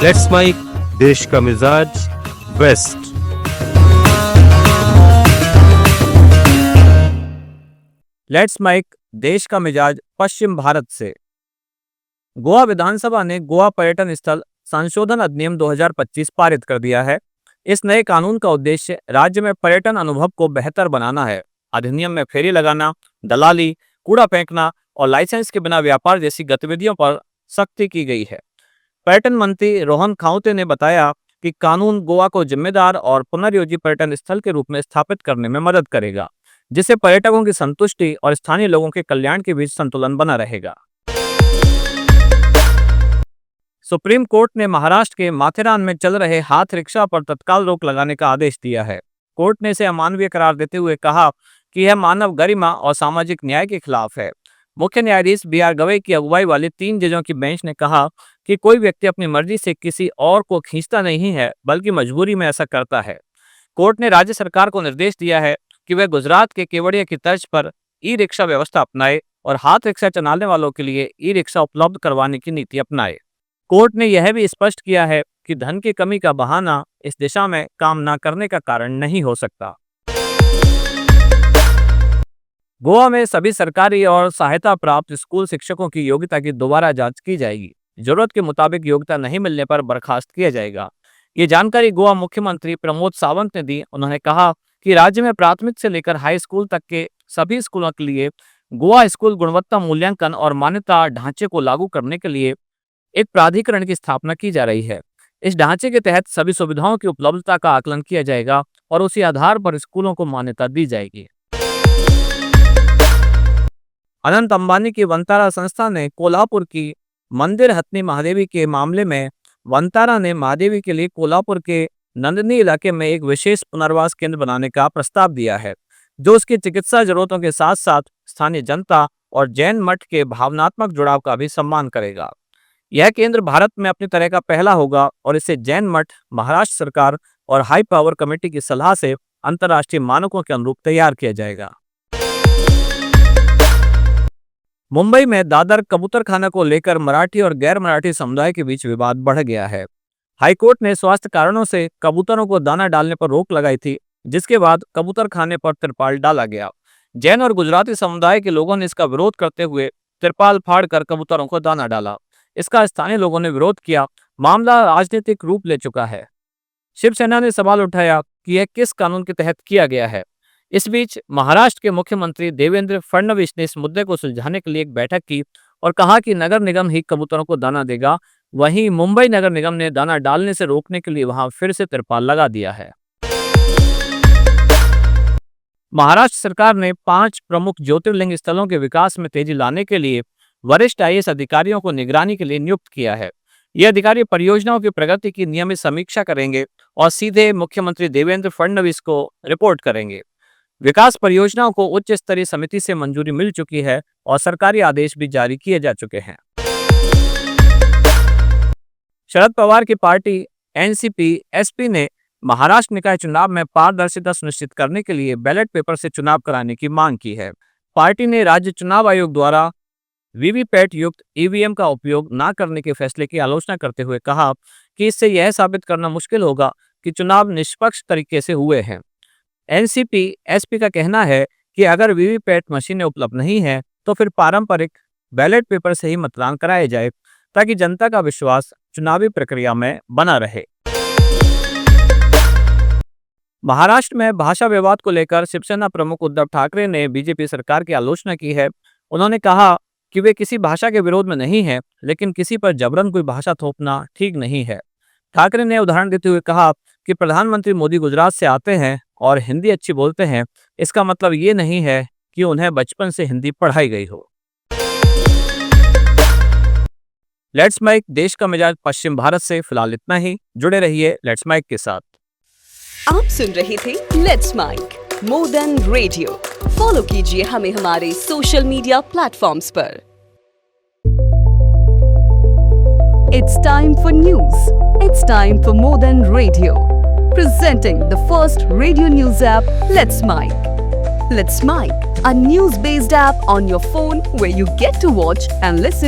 Let's mic देश का मिजाज वेस्ट। लेट्स माइक देश का मिजाज पश्चिम भारत से। गोवा विधानसभा ने गोवा पर्यटन स्थल संशोधन अधिनियम 2025 पारित कर दिया है। इस नए कानून का उद्देश्य राज्य में पर्यटन अनुभव को बेहतर बनाना है। अधिनियम में फेरी लगाना, दलाली, कूड़ा फेंकना और लाइसेंस के बिना व्यापार जैसी गतिविधियों पर सख्ती की गई है। पर्यटन मंत्री रोहन खाउते ने बताया कि कानून गोवा को जिम्मेदार और पुनर्योजी पर्यटन स्थल के रूप में स्थापित करने में मदद करेगा, जिससे पर्यटकों की संतुष्टि और स्थानीय लोगों के कल्याण के बीच संतुलन बना रहेगा। सुप्रीम कोर्ट ने महाराष्ट्र के माथेरान में चल रहे हाथ रिक्शा पर तत्काल रोक लगाने का आदेश दिया है। कोर्ट ने इसे अमानवीय करार देते हुए कहा कि यह मानव गरिमा और सामाजिक न्याय के खिलाफ है। मुख्य न्यायाधीश BR गवई की अगुवाई वाली 3 जजों की बेंच ने कहा कि कोई व्यक्ति अपनी मर्जी से किसी और को खींचता नहीं है, बल्कि मजबूरी में ऐसा करता है। कोर्ट ने राज्य सरकार को निर्देश दिया है कि वह गुजरात के केवड़िया की तर्ज पर ई-रिक्शा व्यवस्था अपनाए और हाथ रिक्शा चलाने वालों के लिए ई-रिक्शा उपलब्ध करवाने की नीति अपनाए। कोर्ट ने यह भी स्पष्ट किया है कि धन की कमी का बहाना इस दिशा में काम न करने का कारण नहीं हो सकता। गोवा में सभी सरकारी और सहायता प्राप्त स्कूल शिक्षकों की योग्यता की दोबारा जांच की जाएगी। जरूरत के मुताबिक योग्यता नहीं मिलने पर बर्खास्त किया जाएगा। ये जानकारी गोवा मुख्यमंत्री प्रमोद सावंत ने दी। उन्होंने कहा कि राज्य में प्राथमिक से लेकर हाई स्कूल तक के सभी स्कूलों के लिए गोवा स्कूल गुणवत्ता मूल्यांकन और मान्यता ढांचे को लागू करने के लिए एक प्राधिकरण की स्थापना की जा रही है। इस ढांचे के तहत सभी सुविधाओं की उपलब्धता का आकलन किया जाएगा और उसी आधार पर स्कूलों को मान्यता दी जाएगी। अनंत अंबानी की वंतारा संस्था ने कोल्हापुर की मंदिर हथनी महादेवी के मामले में वंतारा ने महादेवी के लिए कोल्हापुर के नंदनी इलाके में एक विशेष पुनर्वास केंद्र बनाने का प्रस्ताव दिया है, जो उसकी चिकित्सा जरूरतों के साथ साथ स्थानीय जनता और जैन मठ के भावनात्मक जुड़ाव का भी सम्मान करेगा। यह केंद्र भारत में अपनी तरह का पहला होगा और इसे जैन मठ, महाराष्ट्र सरकार और हाई पावर कमेटी की सलाह से अंतर्राष्ट्रीय मानकों के अनुरूप तैयार किया जाएगा। मुंबई में दादर कबूतरखाना को लेकर मराठी और गैर मराठी समुदाय के बीच विवाद बढ़ गया है। हाईकोर्ट ने स्वास्थ्य कारणों से कबूतरों को दाना डालने पर रोक लगाई थी, जिसके बाद कबूतरखाने पर तिरपाल डाला गया। जैन और गुजराती समुदाय के लोगों ने इसका विरोध करते हुए तिरपाल फाड़कर कबूतरों को दाना डाला। इसका स्थानीय लोगों ने विरोध किया। मामला राजनीतिक रूप ले चुका है। शिवसेना ने सवाल उठाया कि यह किस कानून के तहत किया गया है। इस बीच महाराष्ट्र के मुख्यमंत्री देवेंद्र फडणवीस ने इस मुद्दे को सुलझाने के लिए एक बैठक की और कहा कि नगर निगम ही कबूतरों को दाना देगा। वहीं मुंबई नगर निगम ने दाना डालने से रोकने के लिए वहां फिर से तिरपाल लगा दिया है। महाराष्ट्र सरकार ने 5 प्रमुख ज्योतिर्लिंग स्थलों के विकास में तेजी लाने के लिए वरिष्ठ IAS अधिकारियों को निगरानी के लिए नियुक्त किया है। ये अधिकारी परियोजनाओं की प्रगति की नियमित समीक्षा करेंगे और सीधे मुख्यमंत्री देवेंद्र फडणवीस को रिपोर्ट करेंगे। विकास परियोजनाओं को उच्च स्तरीय समिति से मंजूरी मिल चुकी है और सरकारी आदेश भी जारी किए जा चुके हैं। शरद पवार की पार्टी NCP SP ने महाराष्ट्र निकाय चुनाव में पारदर्शिता सुनिश्चित करने के लिए बैलेट पेपर से चुनाव कराने की मांग की है। पार्टी ने राज्य चुनाव आयोग द्वारा वीवीपैट युक्त EVM का उपयोग न करने के फैसले की आलोचना करते हुए कहा कि इससे यह साबित करना मुश्किल होगा कि चुनाव निष्पक्ष तरीके से हुए हैं। NCP SP का कहना है कि अगर वीवीपैट मशीनें उपलब्ध नहीं है तो फिर पारंपरिक बैलेट पेपर से ही मतदान कराया जाए, ताकि जनता का विश्वास चुनावी प्रक्रिया में बना रहे। महाराष्ट्र में भाषा विवाद को लेकर शिवसेना प्रमुख उद्धव ठाकरे ने बीजेपी सरकार की आलोचना की है। उन्होंने कहा कि वे किसी भाषा के विरोध में नहीं है, लेकिन किसी पर जबरन कोई भाषा थोपना ठीक नहीं है। ठाकरे ने उदाहरण देते हुए कहा कि प्रधानमंत्री मोदी गुजरात से आते हैं और हिंदी अच्छी बोलते हैं, इसका मतलब ये नहीं है कि उन्हें बचपन से हिंदी पढ़ाई गई हो। लेट्स माइक देश का मिजाज पश्चिम भारत से फिलहाल इतना ही। जुड़े रहिए लेट्स माइक के साथ। आप सुन रहे थे let's make more than radio. Follow कीजिए हमें हमारे सोशल मीडिया प्लेटफॉर्म्स पर। It's time for news. It's time for more than radio. Presenting the first radio news app, Let's Mic. Let's Mic, a news-based app on your phone where you get to watch and listen